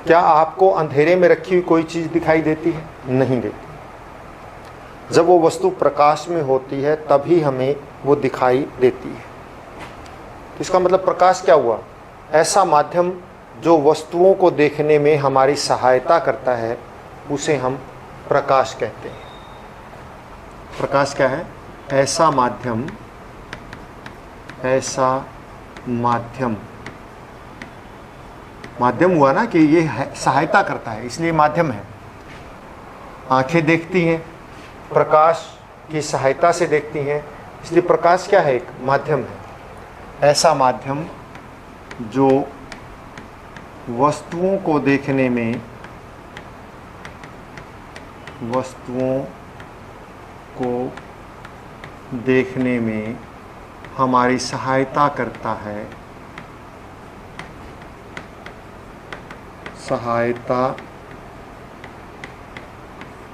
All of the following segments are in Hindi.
क्या आपको अंधेरे में रखी हुई कोई चीज़ दिखाई देती है? नहीं देती। जब वो वस्तु प्रकाश में होती है तभी हमें वो दिखाई देती है। इसका मतलब प्रकाश क्या हुआ? ऐसा माध्यम जो वस्तुओं को देखने में हमारी सहायता करता है, उसे हम प्रकाश कहते हैं। प्रकाश क्या है? ऐसा माध्यम, ऐसा माध्यम, माध्यम हुआ ना कि ये सहायता करता है, इसलिए माध्यम है। आंखें देखती हैं, प्रकाश की सहायता से देखती हैं, इसलिए प्रकाश क्या है? एक माध्यम है। ऐसा माध्यम जो वस्तुओं को देखने में, वस्तुओं को देखने में हमारी सहायता करता है, सहायता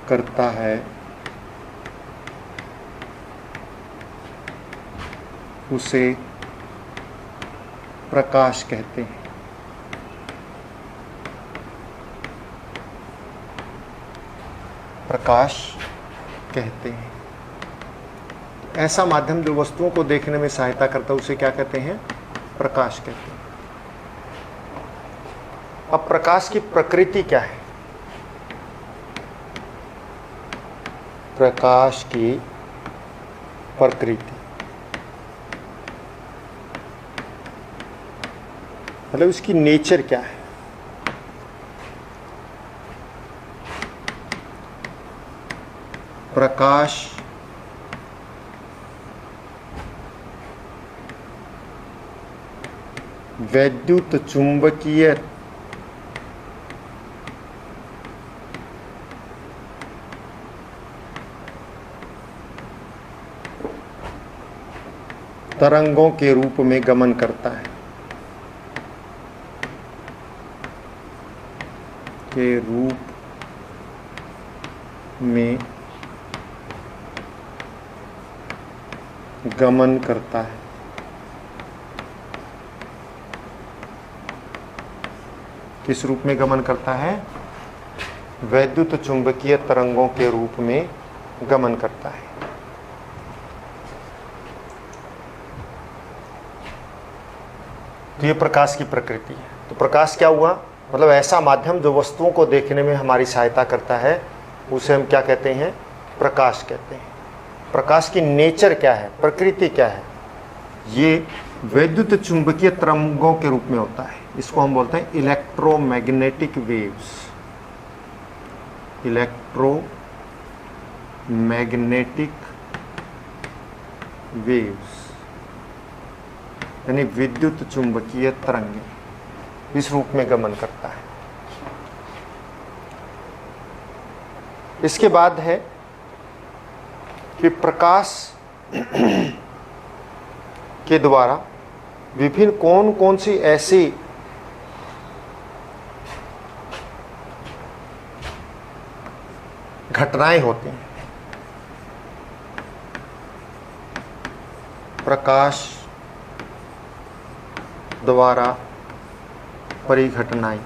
करता है, उसे प्रकाश कहते हैं। प्रकाश कहते हैं। ऐसा माध्यम जो वस्तुओं को देखने में सहायता करता है, उसे क्या कहते हैं? प्रकाश कहते हैं। अब प्रकाश की प्रकृति क्या है? प्रकाश की प्रकृति मतलब इसकी नेचर क्या है? प्रकाश वैद्युत चुंबकीय तरंगों के रूप में गमन करता है, के रूप में गमन करता है। किस रूप में गमन करता है? वैद्युत चुंबकीय तरंगों के रूप में गमन करता है। तो ये प्रकाश की प्रकृति है। तो प्रकाश क्या हुआ? मतलब ऐसा माध्यम जो वस्तुओं को देखने में हमारी सहायता करता है, उसे हम क्या कहते हैं? प्रकाश कहते हैं। प्रकाश की नेचर क्या है? प्रकृति क्या है? ये वैद्युत चुंबकीय तरंगों के रूप में होता है। इसको हम बोलते हैं इलेक्ट्रोमैग्नेटिक वेव्स। इलेक्ट्रोमैग्नेटिक वेव्स यानी विद्युत चुंबकीय तरंगें, इस रूप में गमन करता है। इसके बाद है कि प्रकाश के द्वारा विभिन्न कौन कौन सी ऐसी घटनाएं होती हैं। प्रकाश द्वारा परिघटनाएं।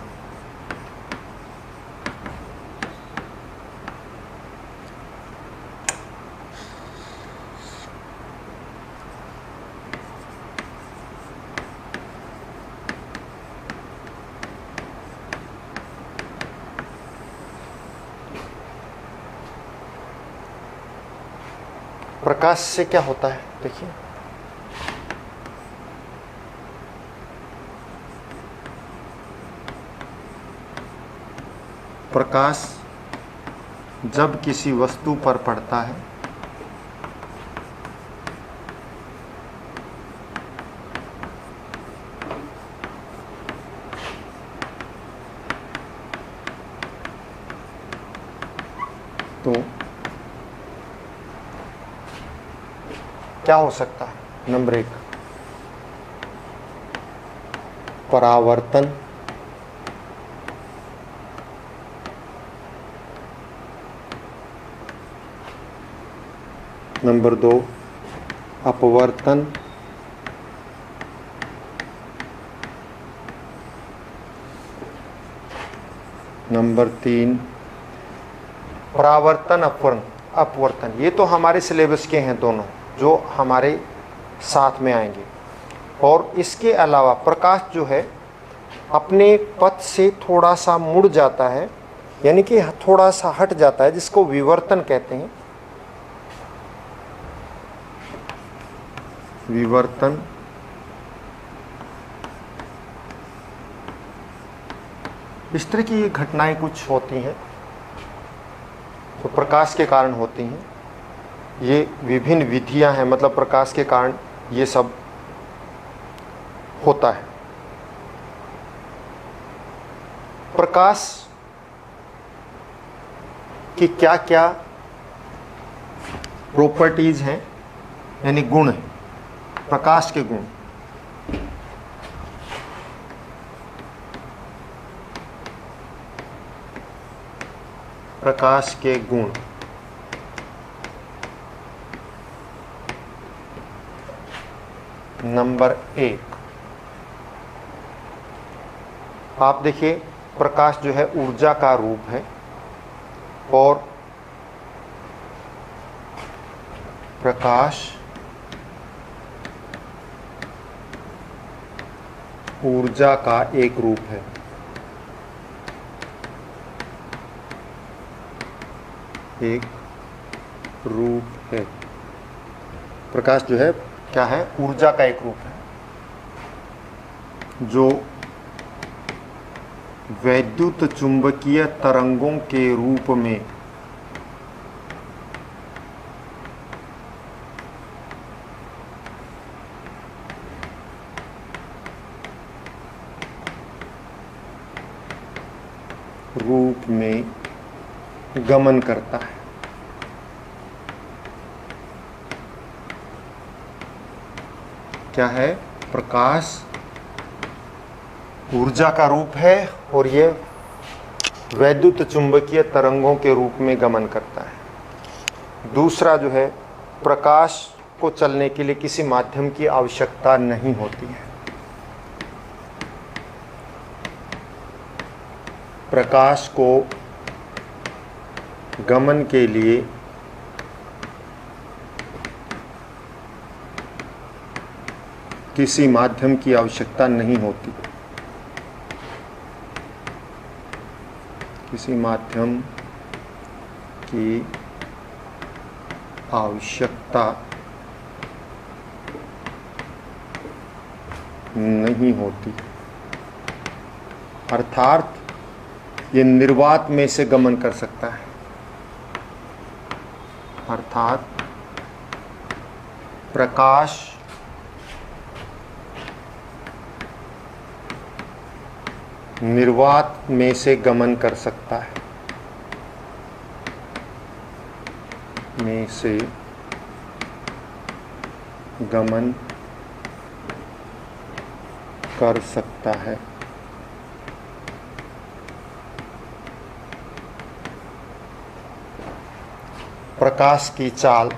प्रकाश से क्या होता है? देखिए, प्रकाश जब किसी वस्तु पर पड़ता है तो क्या हो सकता है? नंबर 1, परावर्तन। नंबर 2, अपवर्तन। नंबर 3 परावर्तन अपवर्तन। ये तो हमारे सिलेबस के हैं दोनों, जो हमारे साथ में आएंगे। और इसके अलावा प्रकाश जो है अपने पथ से थोड़ा सा मुड़ जाता है, यानी कि थोड़ा सा हट जाता है, जिसको विवर्तन कहते हैं। विवर्तन इस तरह की ये घटनाएं कुछ होती हैं तो प्रकाश के कारण होती हैं। ये विभिन्न विधियां हैं, मतलब प्रकाश के कारण ये सब होता है। प्रकाश की क्या क्या प्रॉपर्टीज हैं, यानी गुण हैं, प्रकाश के गुण। प्रकाश के गुण। नंबर 1, आप देखिए प्रकाश जो है ऊर्जा का रूप है, और प्रकाश ऊर्जा का एक रूप है। एक रूप है। प्रकाश जो है क्या है? ऊर्जा का एक रूप है, जो वैद्युत चुंबकीय तरंगों के रूप में गमन करता है। क्या है? प्रकाश ऊर्जा का रूप है और ये वैद्युत चुंबकीय तरंगों के रूप में गमन करता है। दूसरा जो है, प्रकाश को चलने के लिए किसी माध्यम की आवश्यकता नहीं होती है। प्रकाश को गमन के लिए किसी माध्यम की आवश्यकता नहीं होती। किसी माध्यम की आवश्यकता नहीं होती, अर्थात ये निर्वात में से गमन कर सकता है। अर्थात प्रकाश निर्वात में से गमन कर सकता है। में से गमन कर सकता है। प्रकाश की चाल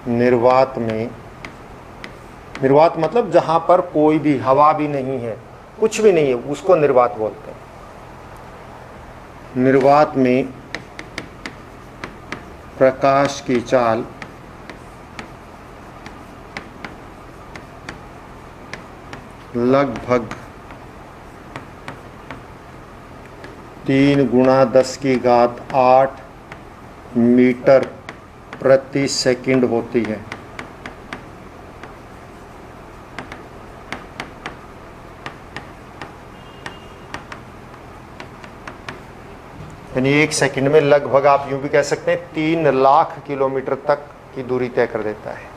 निर्वात में, निर्वात मतलब जहां पर कोई भी हवा भी नहीं है, कुछ भी नहीं है, उसको निर्वात बोलते हैं। निर्वात में प्रकाश की चाल लगभग 3 × 10⁸ मीटर प्रति सेकंड होती है। यानी 1 सेकंड में लगभग आप यूं भी कह सकते हैं 3 लाख किलोमीटर तक की दूरी तय कर देता है।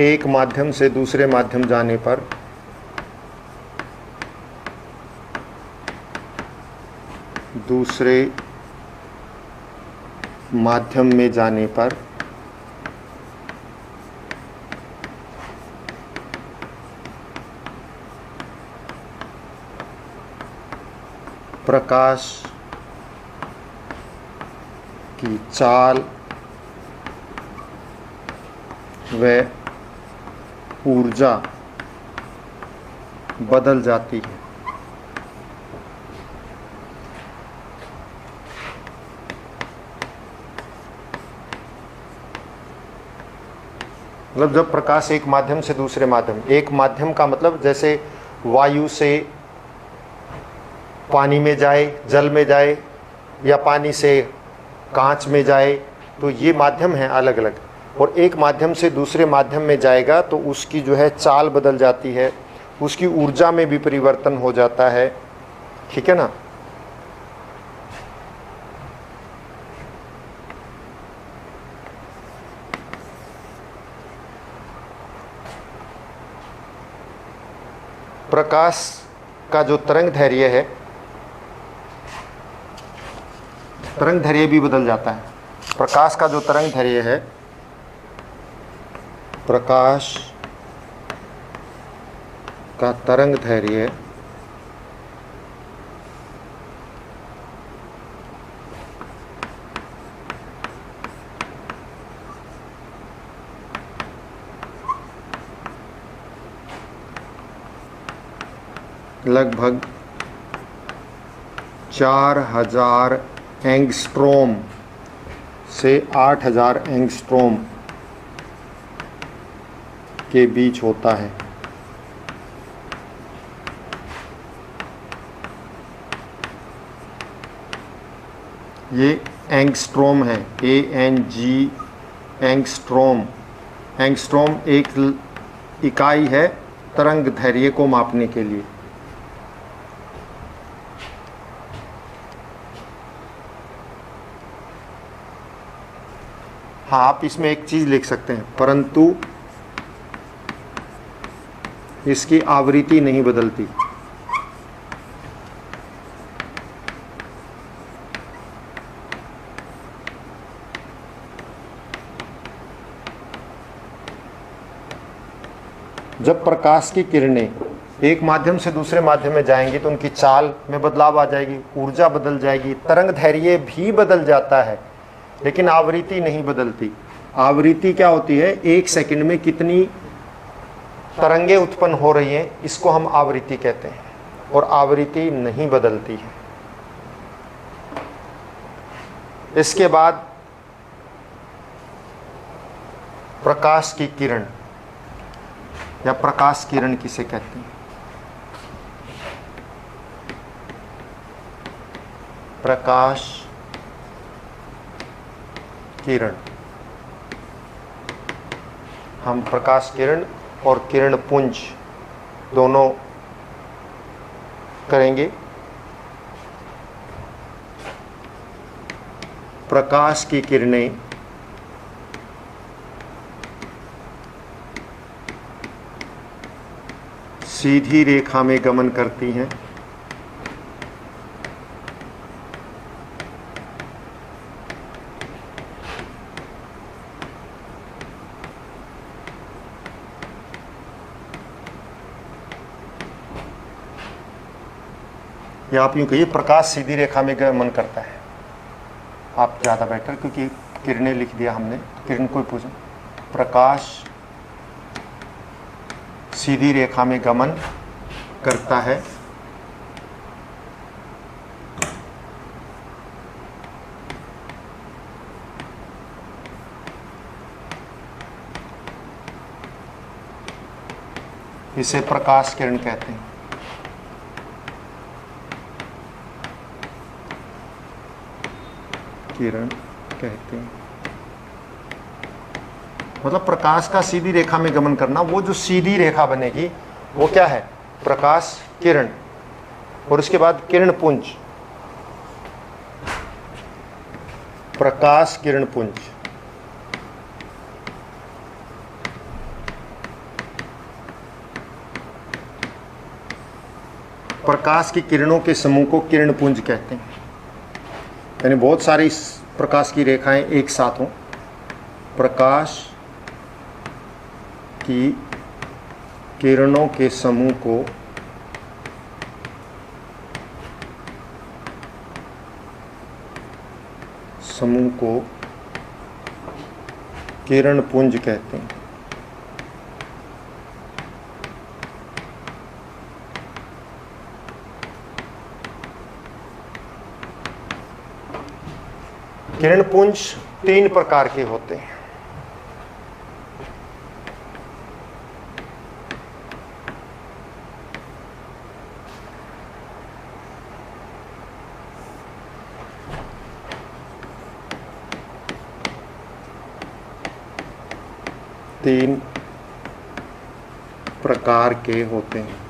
एक माध्यम से दूसरे माध्यम जाने पर दूसरे माध्यम में जाने पर प्रकाश की चाल वह ऊर्जा बदल जाती है। मतलब जब प्रकाश एक माध्यम से दूसरे माध्यम, एक माध्यम का मतलब जैसे वायु से पानी में जाए, जल में जाए, या पानी से कांच में जाए, तो ये माध्यम है अलग अलग। और एक माध्यम से दूसरे माध्यम में जाएगा तो उसकी जो है चाल बदल जाती है, उसकी ऊर्जा में भी परिवर्तन हो जाता है, ठीक है ना। प्रकाश का जो तरंग दैर्घ्य है, तरंग दैर्घ्य भी बदल जाता है। प्रकाश का जो तरंग दैर्घ्य है, प्रकाश का तरंग दैर्घ्य लगभग 4000 एंगस्ट्रोम से 8000 एंगस्ट्रोम के बीच होता है। ये एंगस्ट्रोम है, ANG, एंगस्ट्रोम। एंगस्ट्रोम एक इकाई है तरंग दैर्घ्य को मापने के लिए। हाँ, आप इसमें एक चीज लिख सकते हैं, परंतु इसकी आवृत्ति नहीं बदलती। जब प्रकाश की किरणें एक माध्यम से दूसरे माध्यम में जाएंगी तो उनकी चाल में बदलाव आ जाएगी, ऊर्जा बदल जाएगी, तरंग दैर्घ्य भी बदल जाता है, लेकिन आवृत्ति नहीं बदलती। आवृत्ति क्या होती है, एक सेकंड में कितनी तरंगे उत्पन्न हो रही हैं, इसको हम आवृत्ति कहते हैं, और आवृत्ति नहीं बदलती है। इसके बाद प्रकाश की किरण या प्रकाश किरण किसे कहते हैं। प्रकाश किरण, हम प्रकाश किरण और किरण पुंज दोनों करेंगे। प्रकाश की किरणें सीधी रेखा में गमन करती हैं। या आप यूँ कहिए प्रकाश सीधी रेखा में गमन करता है, आप ज़्यादा बेटर, क्योंकि किरणें लिख दिया हमने, किरण को पूछो। प्रकाश सीधी रेखा में गमन करता है। इसे प्रकाश किरण कहते हैं। किरण कहते हैं मतलब प्रकाश का सीधी रेखा में गमन करना। वो जो सीधी रेखा बनेगी वो क्या है, प्रकाश किरण। और उसके बाद किरण पुंज, प्रकाश किरण पुंज। प्रकाश की किरणों के समूह को किरण पुंज कहते हैं। यानी बहुत सारी प्रकाश की रेखाएं एक साथ हों। प्रकाश की किरणों के समूह को किरण पुंज कहते हैं। किरण पुंज 3 प्रकार के होते हैं। तीन प्रकार के होते हैं।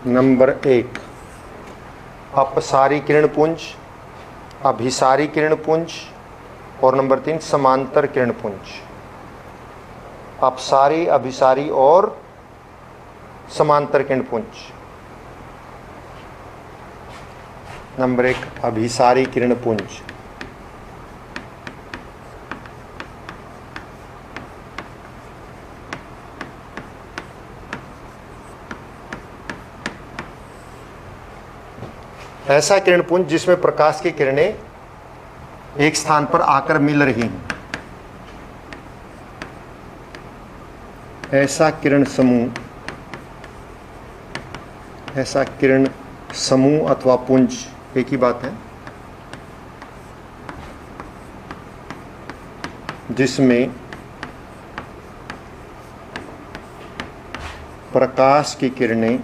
नंबर 1 अपसारी किरण पुंज, अभिसारी किरण पुंज, और नंबर 3 समांतर किरण पुंज। अपसारी, अभिसारी और समांतर किरण पुंज। नंबर 1 अभिसारी किरण पुंज। ऐसा किरण पुंज जिसमें प्रकाश की किरणें एक स्थान पर आकर मिल रही हैं। ऐसा किरण समूह अथवा पुंज एक ही बात है, जिसमें प्रकाश की किरणें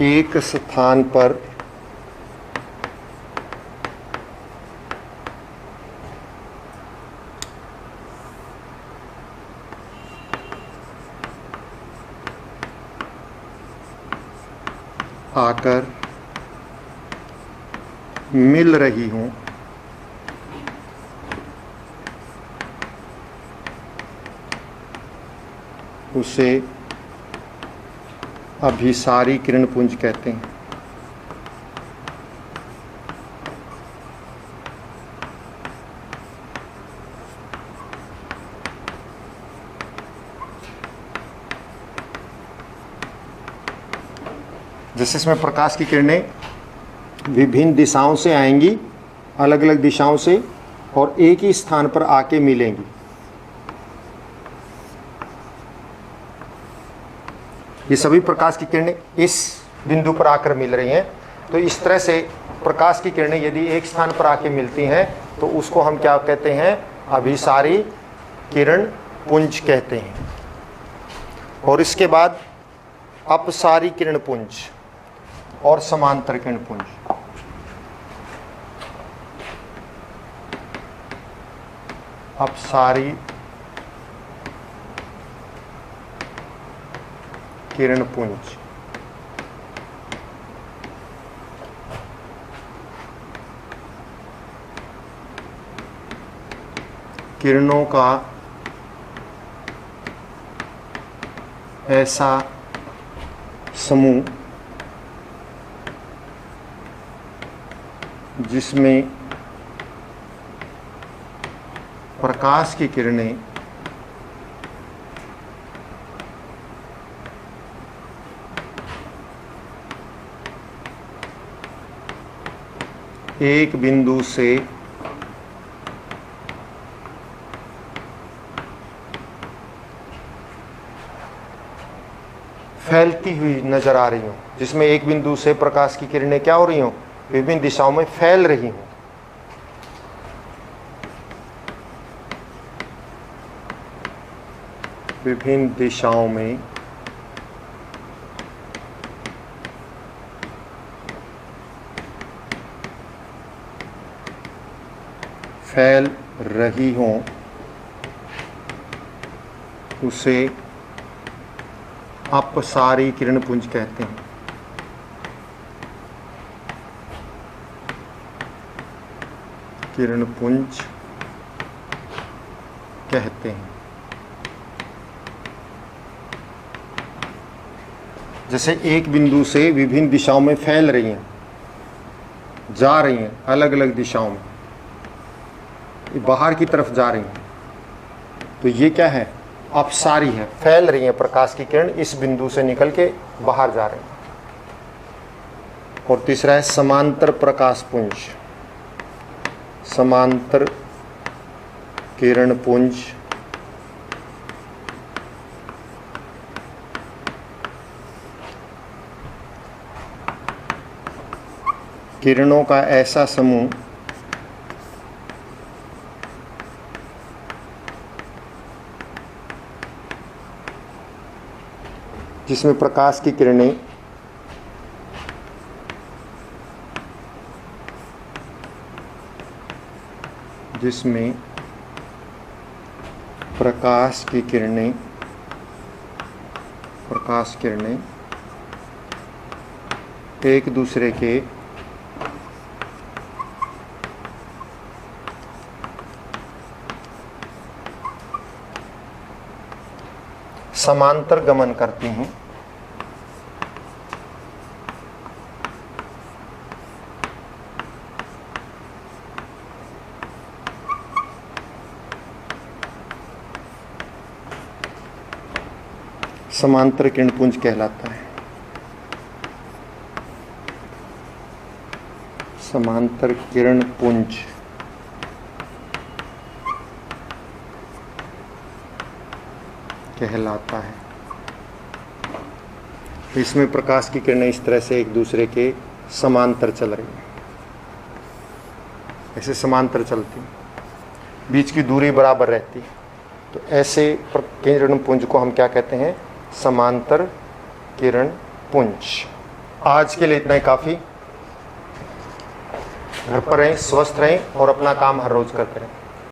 एक स्थान पर आकर मिल रही हूं, उसे अभिसारी किरण पुंज कहते हैं। जैसे इसमें प्रकाश की किरणें विभिन्न दिशाओं से आएंगी, अलग अलग दिशाओं से, और एक ही स्थान पर आके मिलेंगी। ये सभी प्रकाश की किरणें इस बिंदु पर आकर मिल रही हैं। तो इस तरह से प्रकाश की किरणें यदि एक स्थान पर आके मिलती हैं तो उसको हम क्या कहते हैं? अभिसारी किरण पुंज कहते हैं। और इसके बाद अपसारी किरण पुंज और समांतर किरण पुंज। अपसारी किरण पुंज। किरणों का ऐसा समूह जिसमें प्रकाश की किरणें एक बिंदु से फैलती हुई नजर आ रही हूं, जिसमें एक बिंदु से प्रकाश की किरणें क्या हो रही हों? विभिन्न दिशाओं में फैल रही हूं। विभिन्न दिशाओं में फैल रही हों, उसे अपसारी किरण पुंज कहते हैं। किरण पुंज कहते हैं। जैसे एक बिंदु से विभिन्न दिशाओं में फैल रही हैं, जा रही हैं, अलग अलग दिशाओं में बाहर की तरफ जा रही हैं, तो ये क्या है? अपसारी है, फैल रही है प्रकाश की किरण, इस बिंदु से निकल के बाहर जा रही है। और तीसरा है समांतर प्रकाश पुंज। समांतर किरण पुंज किरणों का ऐसा समूह जिसमें प्रकाश की किरणें एक दूसरे के समांतर गमन करती हैं। समांतर किरण पुंज कहलाता है। समांतर किरण पुंज कहलाता है। इसमें प्रकाश की किरणें इस तरह से एक दूसरे के समांतर चल रही हैं, ऐसे समांतर चलती हैं, बीच की दूरी बराबर रहती है। तो ऐसे किरण पुंज को हम क्या कहते हैं? समांतर किरण पुंज। आज के लिए इतना ही काफ़ी। घर पर रहें, स्वस्थ रहें और अपना काम हर रोज करते रहें।